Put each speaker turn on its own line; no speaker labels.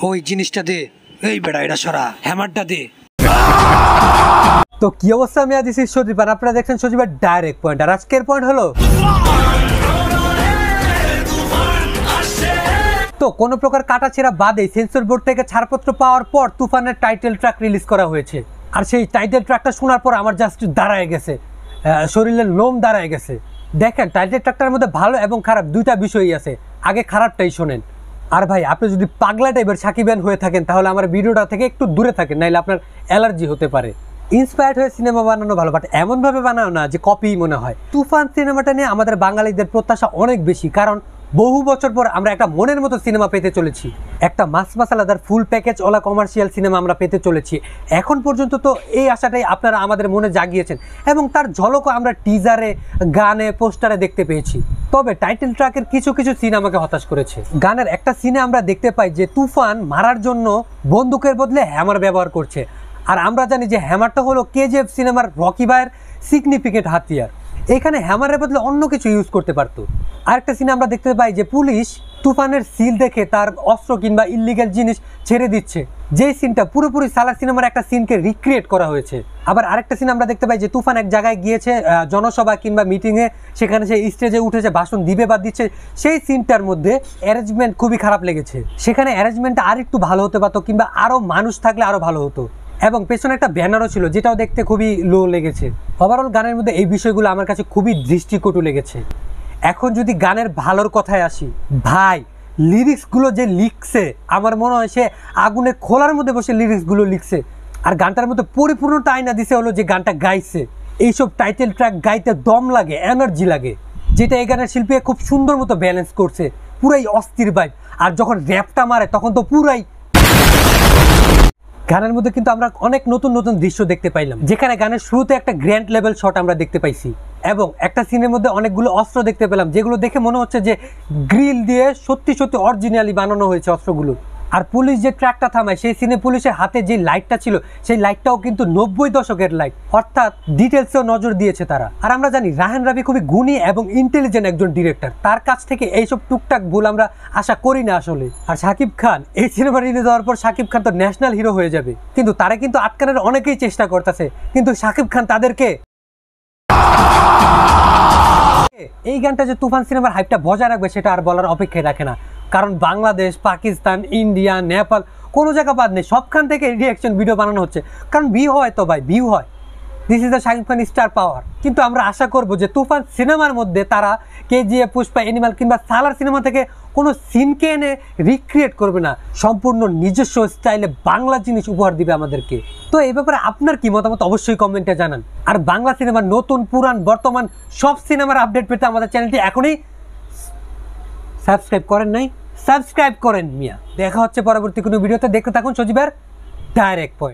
ওই জিনিসটা দে, এই বেড়া এটা সরা, হ্যামারটা দে।
তো কি অবস্থা, আমি আছি সজীব আর আপনারা দেখছেন সজীবের ডাইরেক্ট পয়েন্ট। আর আজকের পয়েন্ট হলো, তো কোনো প্রকার কাটাছেঁড়া বাদে সেন্সর বোর্ড থেকে ছাড়পত্র পাওয়ার পর তুফানের টাইটেল ট্র্যাক রিলিজ করা হয়েছে। আর সেই টাইটেল ট্র্যাকটা শোনার পর আমার জাস্ট দাঁড়ায় গেছে, শরীরের লোম দাঁড়ায় গেছে। দেখেন, টাইটেল ট্র্যাকটার মধ্যে ভালো এবং খারাপ দুইটা বিষয়ই আছে। আগে খারাপটাই শোনেন। আর ভাই, আপনি যদি পাগলা টাইপের সাকিবিয়ান হয়ে থাকেন তাহলে আমার ভিডিওটা থেকে একটু দূরে থাকেন, নাইলে আপনার অ্যালার্জি হতে পারে। ইন্সপায়ার্ড হয়ে সিনেমা বানানো ভালো, বাট এমনভাবে বানানো না যে কপি মনে হয়। তুফান সিনেমাটা নিয়ে আমাদের বাঙালিদের প্রত্যাশা অনেক বেশি, কারণ বহু বছর পর আমরা একটা মনের মতো সিনেমা পেতে চলেছি। একটা মাস মাসালাদার ফুল প্যাকেজ ওলা কমার্শিয়াল সিনেমা আমরা পেতে চলেছি। এখন পর্যন্ত তো এই আশাটাই আপনারা আমাদের মনে জাগিয়েছেন এবং তার ঝলকও আমরা টিজারে, গানে, পোস্টারে দেখতে পেয়েছি। তবে টাইটেল ট্র্যাকের কিছু কিছু সিন আমাকে হতাশ করেছে। গানের একটা সিনে আমরা দেখতে পাই যে তুফান মারার জন্য বন্দুকের বদলে হ্যামার ব্যবহার করছে। আর আমরা জানি যে হ্যামারটা হলো কেজিএফ সিনেমার রকি ভাইয়ের সিগনিফিকেন্ট হাতিয়ার। এখানে হ্যামারের বদলে অন্য কিছু ইউজ করতে পারতো। আরেকটা সিনে আমরা দেখতে পাই যে পুলিশ তুফানের সিল দেখে তার অস্ত্র কিংবা ইলিগাল জিনিস ছেড়ে দিচ্ছে, যেই সিনটা পুরোপুরি সালার সিনেমার একটা সিনকে রিক্রিয়েট করা হয়েছে। আবার আরেকটা সিন আমরা দেখতে পাই যে তুফান এক জায়গায় গিয়েছে জনসভা কিংবা মিটিংয়ে, সেখানে সে স্টেজে উঠেছে, ভাষণ দিবে বা দিচ্ছে। সেই সিনটার মধ্যে অ্যারেঞ্জমেন্ট খুবই খারাপ লেগেছে। সেখানে অ্যারেঞ্জমেন্টটা আর একটু ভালো হতে পারতো কিংবা আরও মানুষ থাকলে আরও ভালো হতো। এবং পেছনে একটা ব্যানারও ছিল, যেটাও দেখতে খুবই লো লেগেছে। ওভারঅল গানের মধ্যে এই বিষয়গুলো আমার কাছে খুবই দৃষ্টিকটু লেগেছে। এখন যদি গানের ভালোর কথায় আসি, ভাই লিরিক্সগুলো যে লিখছে, আমার মনে হয় সে আগুনের খোলার মধ্যে বসে লিরিক্সগুলো লিখছে। আর গানটার মধ্যে পরিপূর্ণতা আয়না দিছে হলো যে গানটা গাইছে। এইসব টাইটেল ট্র্যাক গাইতে দম লাগে, এনার্জি লাগে, যেটা এই গানের শিল্পী খুব সুন্দর মতো ব্যালেন্স করছে। পুরাই অস্থির ভাইব। আর যখন র্যাপটা মারে তখন তো পুরাই। গানের মধ্যে কিন্তু আমরা অনেক নতুন নতুন দৃশ্য দেখতে পাইলাম, যেখানে গানের শুরুতে একটা গ্র্যান্ড লেভেল শট আমরা দেখতে পাইছি এবং একটা সিনের মধ্যে অনেকগুলো অস্ত্র দেখতে পেলাম, যেগুলো দেখে মনে হচ্ছে যে গ্রিল দিয়ে সত্যি সত্যি অরিজিনালি বানানো হয়েছে অস্ত্রগুলো। আর পুলিশ যে ট্র্যাকটা থামায়, সেই সিনে পুলিশের হাতে যে লাইটটা ছিল, সেই লাইটটাও কিন্তু 90 দশকের লাইট, অর্থাৎ ডিটেলসেও নজর দিয়েছে তারা। আর আমরা জানি রায়হান রাফি খুবই গুণী এবং ইন্টেলিজেন্ট একজন ডিরেক্টর, তার কাছ থেকে এইসব টুকটাক ভুল আমরা আশা করি না আসলে। আর শাকিব খান এই সিনেমা রিলিজ হওয়ার পর শাকিব খান তো ন্যাশনাল হিরো হয়ে যাবে, কিন্তু তারা কিন্তু আটকানোর অনেকেই চেষ্টা করতেছে, কিন্তু শাকিব খান তাদেরকে। এই গানটা যে তুফান সিনেমার হাইপটা বজায় রাখবে সেটা আর বলার অপেক্ষায় রাখে না, কারণ বাংলাদেশ, পাকিস্তান, ইন্ডিয়া, নেপাল কোনো জায়গা বাদ নেই, সবখান থেকে রিয়াকশন ভিডিও বানানো হচ্ছে। কারণ ভিউ হয় তো ভাই, ভিউ হয়। This is the Shakib Khan star power. কিন্তু আমরা আশা করব যে তুফান সিনেমার মধ্যে তারা কেজিএফ, পুষ্পা, অ্যানিমাল কিংবা সালার সিনেমা থেকে কোনো সিনকে এনে রিক্রিয়েট করবে না, সম্পূর্ণ নিজস্ব স্টাইলে বাংলা জিনিস উপহার দিবে আমাদেরকে। তো এই ব্যাপারে আপনার কি মতামত অবশ্যই কমেন্টে জানান। আর বাংলা সিনেমার নতুন, পুরান, বর্তমান সব সিনেমার আপডেট পেতে আমাদের চ্যানেলটি এখনই সাবস্ক্রাইব করেন নাই, সাবস্ক্রাইব করেন মিয়া। দেখা হচ্ছে পরবর্তী কোনো ভিডিওতে। দেখতে থাকুন সজীবের ডাইরেক্ট পয়েন্ট।